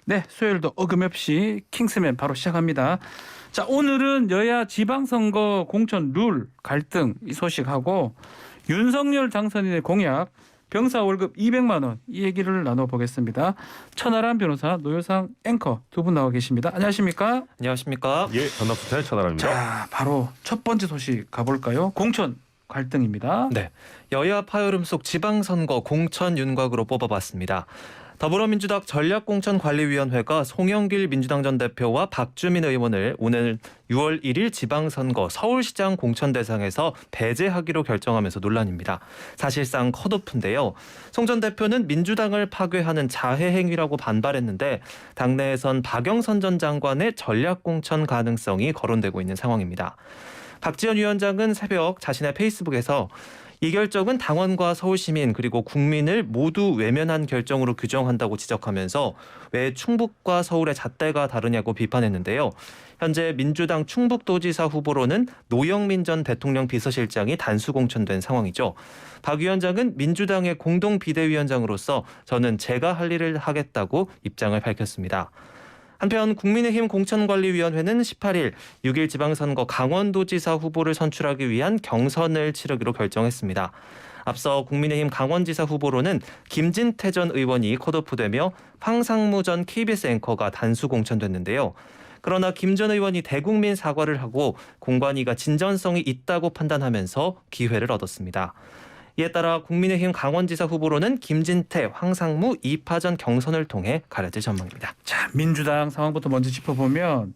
네, 수요일도 어김없이 킹스맨 바로 시작합니다. 자, 오늘은 여야 지방선거 공천 룰 갈등 이 소식하고 윤석열 당선인의 공약 병사 월급 200만 원 이 얘기를 나눠보겠습니다. 천하람 변호사, 노효상 앵커 두 분 나와 계십니다. 안녕하십니까? 안녕하십니까? 예, 전남부터 천하람입니다. 자, 바로 첫 번째 소식 가볼까요? 공천 갈등입니다. 네, 여야 파열음 속 지방선거 공천 윤곽으로 뽑아봤습니다. 더불어민주당 전략공천관리위원회가 송영길 민주당 전 대표와 박주민 의원을 오늘 6월 1일 지방선거 서울시장 공천 대상에서 배제하기로 결정하면서 논란입니다. 사실상 컷오프인데요. 송 전 대표는 민주당을 파괴하는 자해 행위라고 반발했는데 당내에선 박영선 전 장관의 전략공천 가능성이 거론되고 있는 상황입니다. 박지원 위원장은 새벽 자신의 페이스북에서 이 결정은 당원과 서울시민 그리고 국민을 모두 외면한 결정으로 규정한다고 지적하면서 왜 충북과 서울의 잣대가 다르냐고 비판했는데요. 현재 민주당 충북도지사 후보로는 노영민 전 대통령 비서실장이 단수 공천된 상황이죠. 박 위원장은 민주당의 공동 비대위원장으로서 저는 제가 할 일을 하겠다고 입장을 밝혔습니다. 한편 국민의힘 공천관리위원회는 18일 6일 지방선거 강원도지사 후보를 선출하기 위한 경선을 치르기로 결정했습니다. 앞서 국민의힘 강원지사 후보로는 김진태 전 의원이 컷오프되며 황상무 전 KBS 앵커가 단수 공천됐는데요. 그러나 김 전 의원이 대국민 사과를 하고 공관위가 진전성이 있다고 판단하면서 기회를 얻었습니다. 이에 따라 국민의힘 강원지사 후보로는 김진태, 황상무 2파전 경선을 통해 가려질 전망입니다. 자, 민주당 상황부터 먼저 짚어보면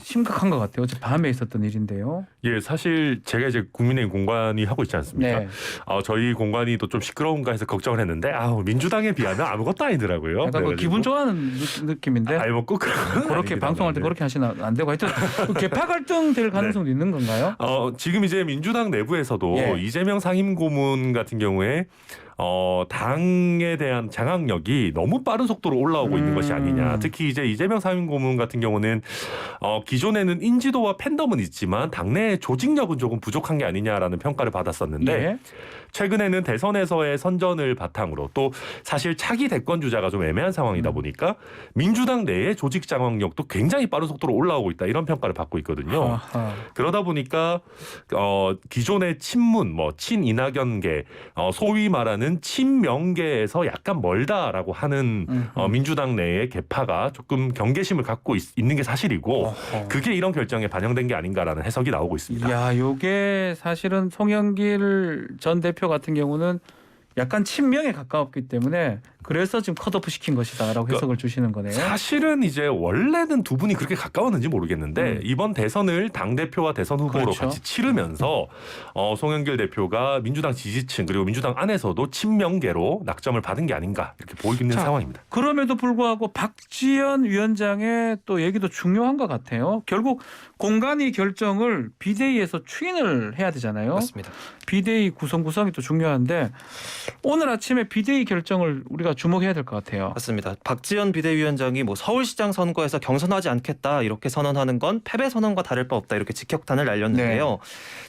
심각한 것 같아요. 어제 밤에 있었던 일인데요. 예, 사실 제가 이제 국민의힘 공관위 하고 있지 않습니까? 네. 저희 공관위도 좀 시끄러운가 해서 걱정을 했는데 민주당에 비하면 아무것도 아니더라고요. 약간 그 기분 좋아하는 느낌인데. 아니 뭐 꼭 그렇게 방송할 때 그렇게 하시면 안 되고 하여튼 개파 갈등 될 가능성도 네. 있는 건가요? 지금 이제 민주당 내부에서도 예. 이재명 상임고문 같은 경우에 당에 대한 장악력이 너무 빠른 속도로 올라오고 있는 것이 아니냐. 특히 이제 이재명 상임고문 같은 경우는 기존에는 인지도와 팬덤은 있지만 당내 조직력은 조금 부족한 게 아니냐라는 평가를 받았었는데 예. 최근에는 대선에서의 선전을 바탕으로 또 사실 차기 대권 주자가 좀 애매한 상황이다 보니까 민주당 내의 조직 장악력도 굉장히 빠른 속도로 올라오고 있다 이런 평가를 받고 있거든요. 아하. 그러다 보니까 기존의 친문, 친이낙연계, 소위 말하는 친명계에서 약간 멀다라고 하는 민주당 내의 계파가 조금 경계심을 갖고 있는 게 사실이고 어허. 그게 이런 결정에 반영된 게 아닌가라는 해석이 나오고 있습니다. 야, 요게 사실은 송영길 전 대표 같은 경우는 약간 친명에 가까웠기 때문에 그래서 지금 컷오프 시킨 것이다라고 해석을 주시는 거네요. 사실은 이제 원래는 두 분이 그렇게 가까웠는지 모르겠는데 이번 대선을 당대표와 대선 후보로 그렇죠. 같이 치르면서 송영길 대표가 민주당 지지층 그리고 민주당 안에서도 친명계로 낙점을 받은 게 아닌가 이렇게 보이고 있는 자, 상황입니다. 그럼에도 불구하고 박지원 위원장의 또 얘기도 중요한 것 같아요. 결국 공관위 결정을 비대위에서 추인을 해야 되잖아요. 맞습니다. 비대위 구성이 또 중요한데 오늘 아침에 비대위 결정을 우리가 주목해야 될 것 같아요. 맞습니다. 박지원 비대위원장이 서울시장 선거에서 경선하지 않겠다 이렇게 선언하는 건 패배 선언과 다를 바 없다 이렇게 직격탄을 날렸는데요.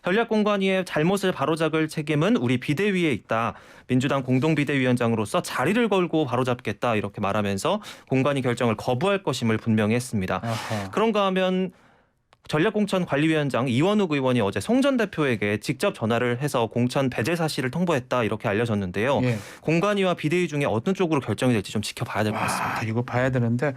전략공관위의 잘못을 바로잡을 책임은 우리 비대위에 있다. 민주당 공동비대위원장으로서 자리를 걸고 바로잡겠다 이렇게 말하면서 공관위 결정을 거부할 것임을 분명히 했습니다. 아하. 그런가 하면 전략공천관리위원장 이원욱 의원이 어제 송 전 대표에게 직접 전화를 해서 공천 배제 사실을 통보했다 이렇게 알려졌는데요. 예. 공관위와 비대위 중에 어떤 쪽으로 결정이 될지 좀 지켜봐야 될 것 같습니다. 이거 봐야 되는데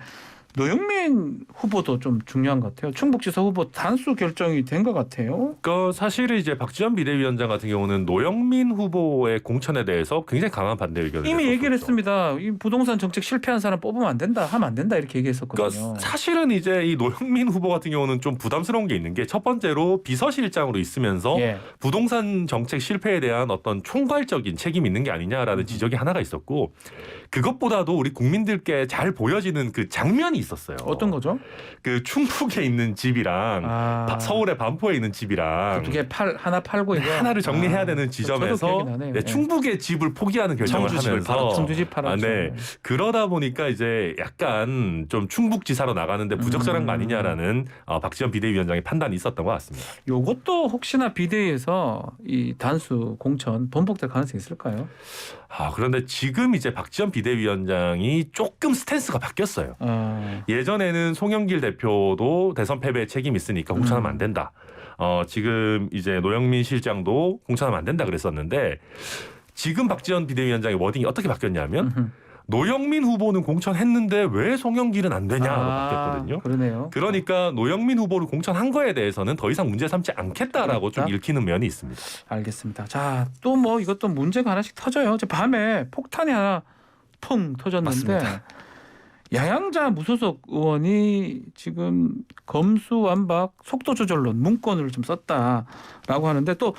노영민 후보도 좀 중요한 것 같아요. 충북지사 후보 단수 결정이 된 것 같아요. 사실은 이제 박지원 비대위원장 같은 경우는 노영민 후보의 공천에 대해서 굉장히 강한 반대 의견을 이미 얘기를 냈었죠. 했습니다. 이 부동산 정책 실패한 사람 뽑으면 안 된다, 하면 안 된다 이렇게 얘기했었거든요. 그러니까 사실은 이제 이 노영민 후보 같은 경우는 좀 부담스러운 게 있는 게 첫 번째로 비서실장으로 있으면서 예. 부동산 정책 실패에 대한 어떤 총괄적인 책임이 있는 게 아니냐라는 지적이 하나가 있었고 그것보다도 우리 국민들께 잘 보여지는 그 장면이 있었어요. 어떤 거죠? 그 충북에 있는 집이랑 서울의 반포에 있는 집이랑 두 개 하나 팔고 이거 하나를 정리해야 되는 저도 지점에서 기억이 나네요. 네, 충북의 집을 포기하는 결정을 청주집을 하면서 청주집 팔았죠. 네. 그러다 보니까 이제 약간 좀 충북지사로 나가는데 부적절한 거 아니냐라는 박지원 비대위원장의 판단이 있었던 것 같습니다. 요것도 혹시나 비대위에서 이 단수 공천 번복될 가능성이 있을까요? 그런데 지금 이제 박지원 비대위원장이 조금 스탠스가 바뀌었어요. 예전에는 송영길 대표도 대선 패배에 책임이 있으니까 공천하면 안 된다. 지금 이제 노영민 실장도 공천하면 안 된다 그랬었는데 지금 박지원 비대위원장의 워딩이 어떻게 바뀌었냐면 노영민 후보는 공천했는데 왜 송영길은 안 되냐로 바뀌었거든요. 그러네요. 그러니까 노영민 후보를 공천한 거에 대해서는 더 이상 문제 삼지 않겠다라고 좀 읽히는 면이 있습니다. 알겠습니다. 자, 또 뭐 이것도 문제가 하나씩 터져요. 어제 밤에 폭탄이 하나 펑 터졌는데 맞습니다. 양양자 무소속 의원이 지금 검수완박 속도 조절론 문건을 좀 썼다라고 하는데 또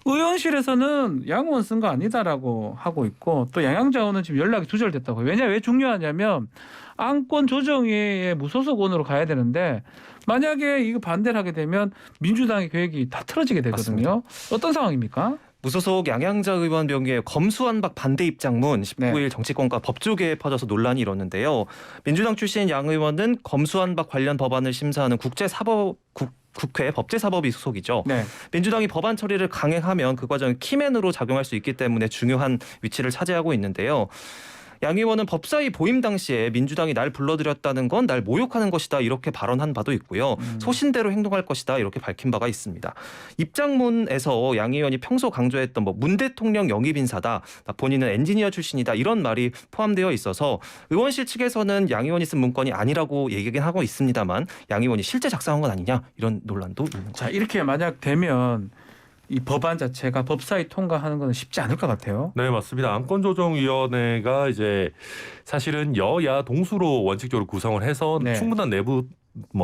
의원실에서는 양 의원 쓴 거 아니다라고 하고 있고 또 양양자 의원은 지금 연락이 두절됐다고. 왜 중요하냐면 안건 조정위에 무소속 의원으로 가야 되는데 만약에 이거 반대를 하게 되면 민주당의 계획이 다 틀어지게 되거든요. 맞습니다. 어떤 상황입니까? 무소속 양양자 의원 명의의 검수완박 반대 입장문 19일 정치권과 법조계에 퍼져서 논란이 일었는데요. 민주당 출신 양 의원은 검수완박 관련 법안을 심사하는 국회 법제사법위 소속이죠. 네. 민주당이 법안 처리를 강행하면 그 과정이 키맨으로 작용할 수 있기 때문에 중요한 위치를 차지하고 있는데요. 양 의원은 법사위 보임 당시에 민주당이 날 불러들였다는 건 날 모욕하는 것이다 이렇게 발언한 바도 있고요. 소신대로 행동할 것이다 이렇게 밝힌 바가 있습니다. 입장문에서 양 의원이 평소 강조했던 문 대통령 영입 인사다, 본인은 엔지니어 출신이다 이런 말이 포함되어 있어서 의원실 측에서는 양 의원이 쓴 문건이 아니라고 얘기하긴 하고 있습니다만 양 의원이 실제 작성한 건 아니냐 이런 논란도 있는 거죠. 자, 이렇게 만약 되면 이 법안 자체가 법사위 통과하는 건 쉽지 않을 것 같아요. 네, 맞습니다. 안건조정위원회가 이제 사실은 여야 동수로 원칙적으로 구성을 해서 충분한 내부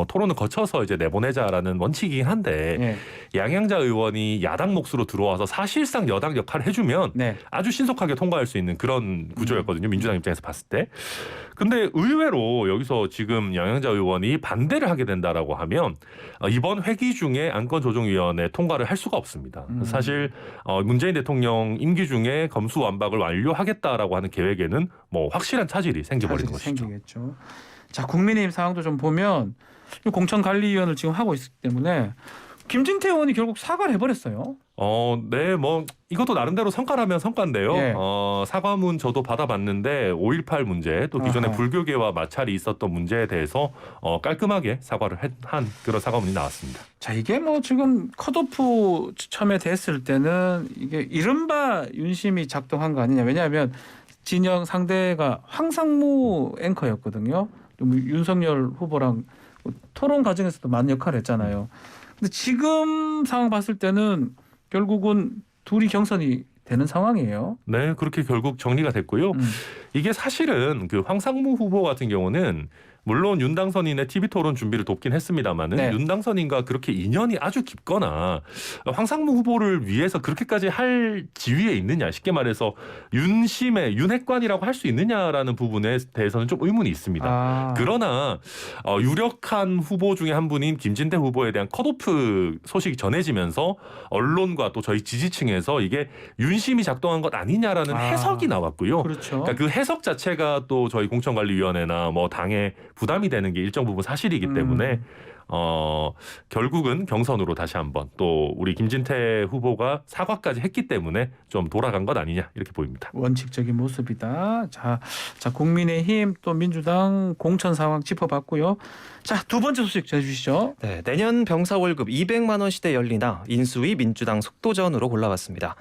토론을 거쳐서 이제 내보내자라는 원칙이긴 한데 양양자 의원이 야당 몫으로 들어와서 사실상 여당 역할을 해주면 아주 신속하게 통과할 수 있는 그런 구조였거든요. 민주당 입장에서 봤을 때. 근데 의외로 여기서 지금 양양자 의원이 반대를 하게 된다라고 하면 이번 회기 중에 안건조정위원회 통과를 할 수가 없습니다. 사실 문재인 대통령 임기 중에 검수완박을 완료하겠다라고 하는 계획에는 확실한 차질이 생겨버리는 것이죠. 생기겠죠. 자, 국민의힘 상황도 좀 보면 공천관리위원을 지금 하고 있기 때문에 김진태 의원이 결국 사과를 해버렸어요. 네, 이것도 나름대로 성과라면 성과인데요. 사과문 저도 받아봤는데 5.18 문제 또 기존의 불교계와 마찰이 있었던 문제에 대해서 깔끔하게 사과를 한 그런 사과문이 나왔습니다. 자, 이게 지금 컷오프 처음에 됐을 때는 이게 이른바 윤심이 작동한 거 아니냐. 왜냐하면 진영 상대가 황상무 앵커였거든요. 윤석열 후보랑 토론 과정에서도 많은 역할을 했잖아요. 근데 지금 상황 봤을 때는 결국은 둘이 경선이 되는 상황이에요. 네, 그렇게 결국 정리가 됐고요. 이게 사실은 그 황상무 후보 같은 경우는 물론 윤당선인의 TV토론 준비를 돕긴 했습니다마는 윤당선인과 그렇게 인연이 아주 깊거나 황상무 후보를 위해서 그렇게까지 할 지위에 있느냐, 쉽게 말해서 윤심의 윤핵관이라고 할 수 있느냐라는 부분에 대해서는 좀 의문이 있습니다. 그러나 유력한 후보 중에 한 분인 김진태 후보에 대한 컷오프 소식이 전해지면서 언론과 또 저희 지지층에서 이게 윤심이 작동한 것 아니냐라는 해석이 나왔고요. 그렇죠. 그러니까 그 해석 자체가 또 저희 공천관리위원회나 당에 부담이 되는 게 일정 부분 사실이기 때문에 결국은 경선으로 다시 한번 또 우리 김진태 후보가 사과까지 했기 때문에 좀 돌아간 것 아니냐 이렇게 보입니다. 원칙적인 모습이다. 자, 국민의힘 또 민주당 공천 상황 짚어봤고요. 자, 두 번째 소식 전해주시죠. 네, 내년 병사 월급 200만 원 시대 열리나 인수위 민주당 속도전으로 골라봤습니다.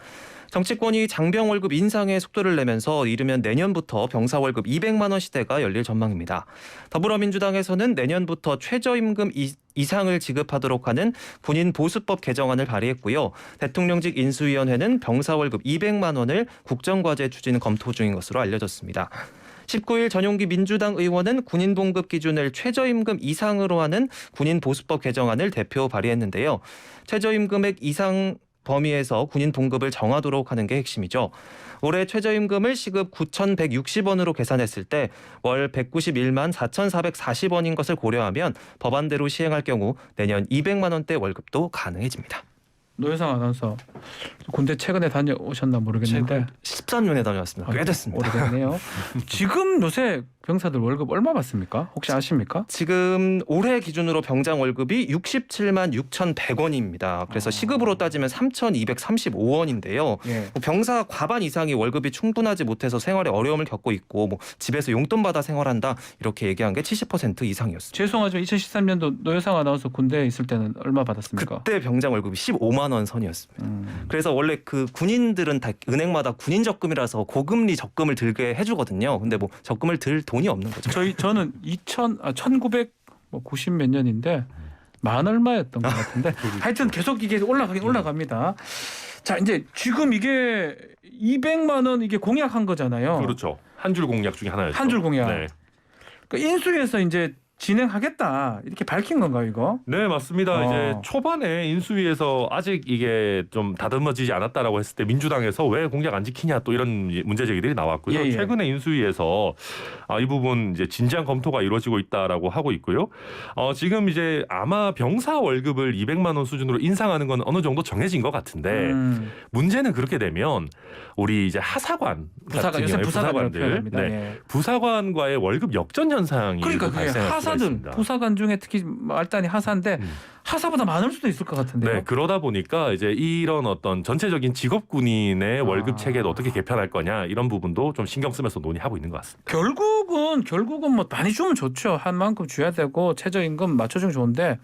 정치권이 장병 월급 인상에 속도를 내면서 이르면 내년부터 병사 월급 200만 원 시대가 열릴 전망입니다. 더불어민주당에서는 내년부터 최저임금 이상을 지급하도록 하는 군인 보수법 개정안을 발의했고요. 대통령직 인수위원회는 병사 월급 200만 원을 국정과제 추진 검토 중인 것으로 알려졌습니다. 19일 전용기 민주당 의원은 군인 봉급 기준을 최저임금 이상으로 하는 군인 보수법 개정안을 대표 발의했는데요. 최저임금액 이상 범위에서 군인 봉급을 정하도록 하는 게 핵심이죠. 올해 최저임금을 시급 9,160원으로 계산했을 때 월 191만 4,440원인 것을 고려하면 법안대로 시행할 경우 내년 200만 원대 월급도 가능해집니다. 노회상 아나운서 군대 최근에 다녀오셨나 모르겠는데 13년에 다녀왔습니다. 꽤 됐습니다. 오래됐네요. 지금 요새 병사들 월급 얼마 받습니까? 혹시 아십니까? 지금 올해 기준으로 병장 월급이 67만 6,100원입니다. 그래서 시급으로 따지면 3,235원인데요. 예. 병사 과반 이상이 월급이 충분하지 못해서 생활에 어려움을 겪고 있고 뭐 집에서 용돈 받아 생활한다 이렇게 얘기한 게 70% 이상이었습니다. 죄송하죠. 2013년도 노회상 아나운서 군대에 있을 때는 얼마 받았습니까? 그때 병장 월급이 15만 원 선이었습니다. 그래서 원래 그 군인들은 다 은행마다 군인 적금이라서 고금리 적금을 들게 해주거든요. 근데 뭐 적금을 들 돈이 없는 거죠. 저는 1990 몇 년인데 만 얼마였던 것 같은데 하여튼 계속 이게 올라가긴 올라갑니다. 자 이제 지금 이게 200만 원 이게 공약한 거잖아요. 그렇죠. 한 줄 공약 중에 하나였죠. 한 줄 공약. 네. 그러니까 인수위에서 이제 진행하겠다 이렇게 밝힌 건가요 이거? 네, 맞습니다. 이제 초반에 인수위에서 아직 이게 좀 다듬어지지 않았다라고 했을 때 민주당에서 왜 공약 안 지키냐 또 이런 문제 제기들이 나왔고요. 예, 예. 최근에 인수위에서 이 부분 이제 진지한 검토가 이루어지고 있다라고 하고 있고요. 지금 이제 아마 병사 월급을 200만 원 수준으로 인상하는 건 어느 정도 정해진 것 같은데 문제는 그렇게 되면 우리 이제 하사관 같은 요새 경우에 부사관을 부사관들, 표현합니다. 네. 예. 부사관과의 월급 역전 현상이 그러니까 그게 발생할 수가 하사들 있습니다. 부사관 중에 특히 말단이 하사인데 하사보다 많을 수도 있을 것 같은데요. 네, 그러다 보니까 이제 이런 어떤 전체적인 직업 군인의 월급 체계도 어떻게 개편할 거냐 이런 부분도 좀 신경 쓰면서 논의하고 있는 것 같습니다. 결국은 뭐 많이 주면 좋죠. 한 만큼 줘야 되고 최저임금 맞춰주면 좋은데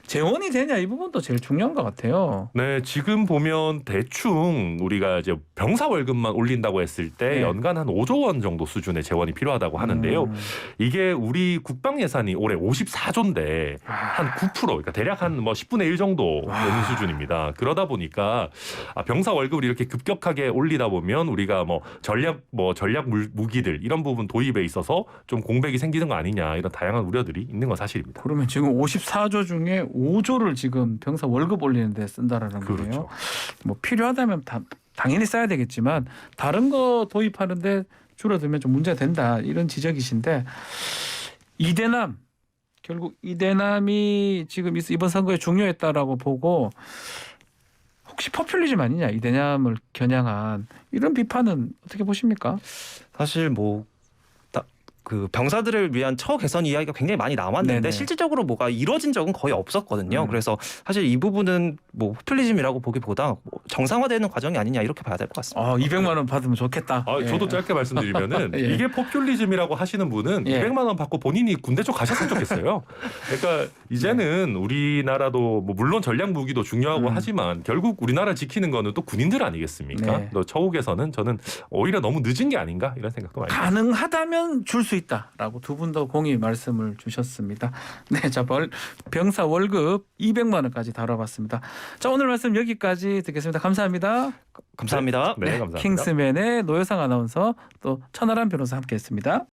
재원이 되냐 이 부분도 제일 중요한 것 같아요. 네, 지금 보면 대충 우리가 이제 병사 월급만 올린다고 했을 때 네. 연간 한 5조 원 정도 수준의 재원이 필요하다고 하는데요. 이게 우리 국방 예산이 올해 54조인데 한 9%, 그러니까 대략 한 뭐 10분의 1 정도 되는 수준입니다. 그러다 보니까 병사 월급을 이렇게 급격하게 올리다 보면 우리가 전략 무기들 이런 부분 도입에 있어서 좀 공백이 생기는 거 아니냐 이런 다양한 우려들이 있는 건 사실입니다. 그러면 지금 54조 중에 5조를 지금 병사 월급 올리는 데 쓴다라는 거예요. 그렇죠. 뭐 필요하다면 당연히 써야 되겠지만 다른 거 도입하는데 줄어들면 좀 문제가 된다 이런 지적이신데 이대남 결국 이대남이 지금 이번 선거에 중요했다라고 보고 혹시 포퓰리즘 아니냐 이대남을 겨냥한 이런 비판은 어떻게 보십니까? 사실 그 병사들을 위한 처우 개선 이야기가 굉장히 많이 나왔는데 네네. 실질적으로 뭐가 이루어진 적은 거의 없었거든요. 그래서 사실 이 부분은 뭐 포퓰리즘이라고 보기보다 정상화되는 과정이 아니냐 이렇게 봐야 될 것 같습니다. 200만 원 받으면 좋겠다. 저도 예. 짧게 말씀드리면은 예. 이게 포퓰리즘이라고 하시는 분은 예. 200만 원 받고 본인이 군대 쪽 가셨으면 좋겠어요. 그러니까 이제는 우리나라도 뭐 물론 전략 무기도 중요하고 하지만 결국 우리나라 지키는 거는 또 군인들 아니겠습니까? 네. 또 처우 개선은 저는 오히려 너무 늦은 게 아닌가 이런 생각도 많이 듭니다. 가능하다면 줄 수 있다라고 두 분 더 공히 말씀을 주셨습니다. 네, 자 병사 월급 200만 원까지 다뤄봤습니다. 자 오늘 말씀 여기까지 듣겠습니다. 감사합니다. 감사합니다. 네, 감사합니다. 킹스맨의 노여상 아나운서 또 천하람 변호사 함께했습니다.